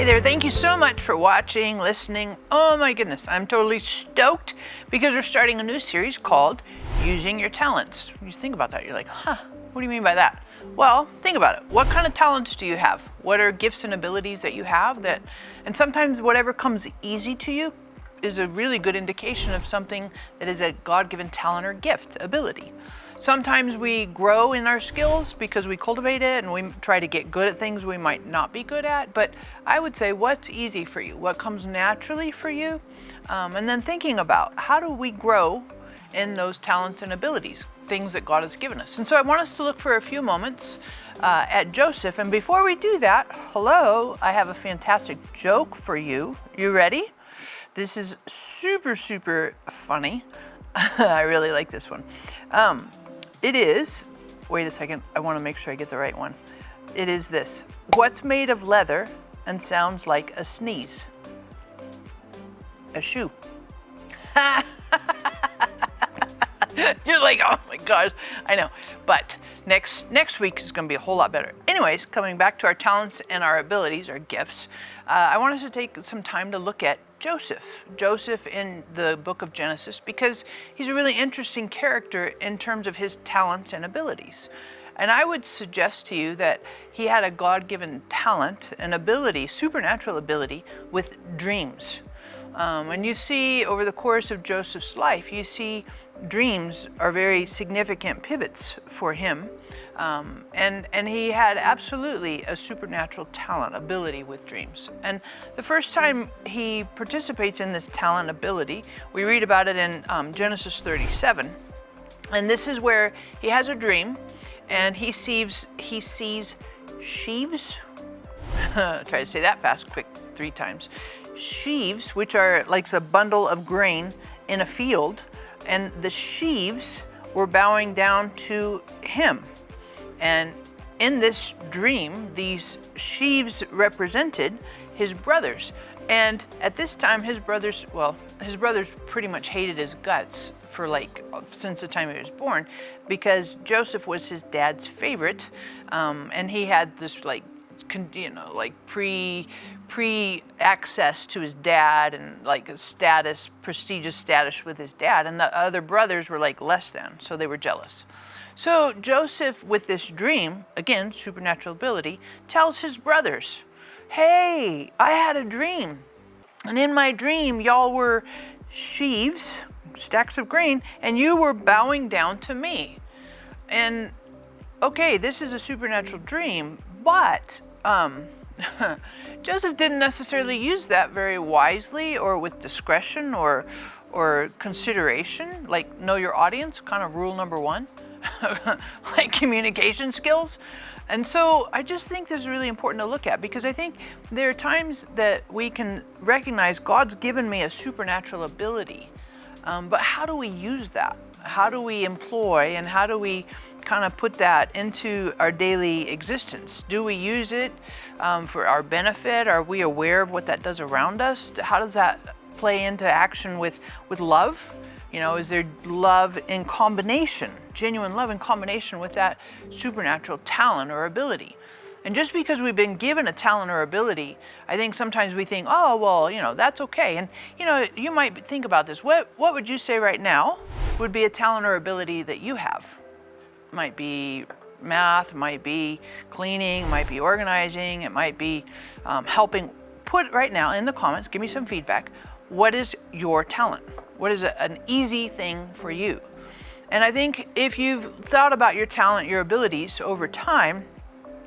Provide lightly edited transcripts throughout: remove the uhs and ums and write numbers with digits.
there, thank you so much for watching, listening. Oh my goodness, I'm totally stoked because we're starting a new series called Using Your Talents. You think about that, you're like, what do you mean by that? Well, think about it. What kind of talents do you have? What are gifts and abilities that you have and sometimes whatever comes easy to you is a really good indication of something that is a God-given talent or gift, ability. Sometimes we grow in our skills because we cultivate it and we try to get good at things we might not be good at. But I would say, what's easy for you? What comes naturally for you? And then thinking about how do we grow in those talents and abilities, things that God has given us. And so I want us to look for a few moments at Joseph. And before we do that, I have a fantastic joke for you. You ready? This is super, super funny. I really like this one. It is, wait a second, I want to make sure I get the right one. It is this. What's made of leather and sounds like a sneeze? A shoe. You're like, oh my gosh, I know. But next week is going to be a whole lot better. Anyways, coming back to our talents and our abilities, our gifts, I want us to take some time to look at Joseph in the book of Genesis, because he's a really interesting character in terms of his talents and abilities. And I would suggest to you that he had a God-given talent, an ability, supernatural ability with dreams. And you see over the course of Joseph's life, you see dreams are very significant pivots for him. And he had absolutely a supernatural talent, ability with dreams. And the first time he participates in this talent ability, we read about it in Genesis 37. And this is where he has a dream and he sees sheaves. Try to say that fast, quick, 3 times. Sheaves, which are like a bundle of grain in a field, and the sheaves were bowing down to him. And in this dream, these sheaves represented his brothers. And at this time, his brothers pretty much hated his guts for since the time he was born, because Joseph was his dad's favorite. And he had this pre-access to his dad and like a prestigious status with his dad. And the other brothers were like less than, so they were jealous. So Joseph, with this dream, again, supernatural ability, tells his brothers, hey, I had a dream. And in my dream, y'all were sheaves, stacks of grain, and you were bowing down to me. And okay, this is a supernatural dream, but Joseph didn't necessarily use that very wisely or with discretion or consideration, like know your audience, kind of rule number 1. Like communication skills. And so I just think this is really important to look at, because I think there are times that we can recognize God's given me a supernatural ability, but how do we use that? How do we employ and how do we kind of put that into our daily existence? Do we use it for our benefit? Are we aware of what that does around us? How does that play into action with love? You know, is there love in combination, genuine love in combination with that supernatural talent or ability? And just because we've been given a talent or ability, I think sometimes we think, oh, well, that's okay. And, you might think about this. What would you say right now would be a talent or ability that you have? It might be math, it might be cleaning, it might be organizing, it might be helping. Put right now in the comments, give me some feedback. What is your talent? What is an easy thing for you? And I think if you've thought about your talent, your abilities over time,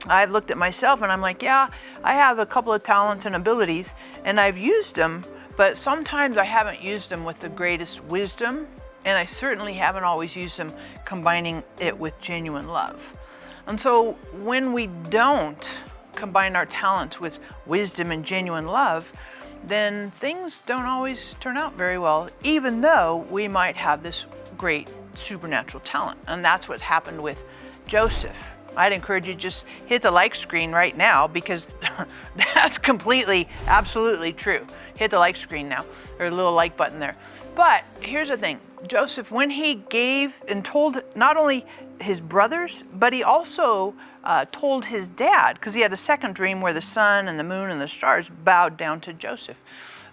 I've looked at myself and I'm like, yeah, I have a couple of talents and abilities and I've used them, but sometimes I haven't used them with the greatest wisdom, and I certainly haven't always used them combining it with genuine love. And so when we don't combine our talents with wisdom and genuine love, then things don't always turn out very well, even though we might have this great supernatural talent. And that's what happened with Joseph. I'd encourage you to just hit the like screen right now, because that's completely, absolutely true. Hit the like screen now, or a little like button there. But here's the thing, Joseph, when he gave and told not only his brothers, but he also told his dad, because he had a second dream where the sun and the moon and the stars bowed down to Joseph.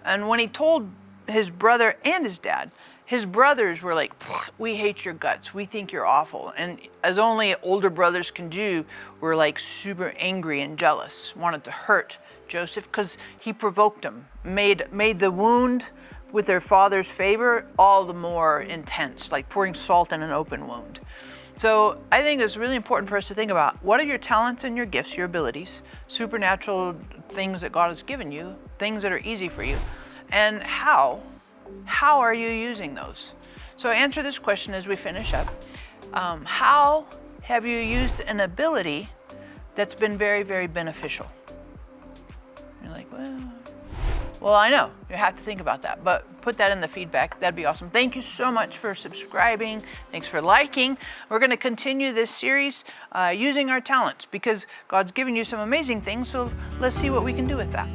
And when he told his brother and his dad, his brothers were like, we hate your guts, we think you're awful. And as only older brothers can do, were like super angry and jealous, wanted to hurt Joseph because he provoked them, made the wound with their father's favor all the more intense, like pouring salt in an open wound. So I think it's really important for us to think about, what are your talents and your gifts, your abilities, supernatural things that God has given you, things that are easy for you, and how are you using those? So answer this question as we finish up. How have you used an ability that's been very, very beneficial? You're like, well, I know. You have to think about that, but put that in the feedback. That'd be awesome. Thank you so much for subscribing. Thanks for liking. We're going to continue this series using our talents, because God's given you some amazing things, so let's see what we can do with that.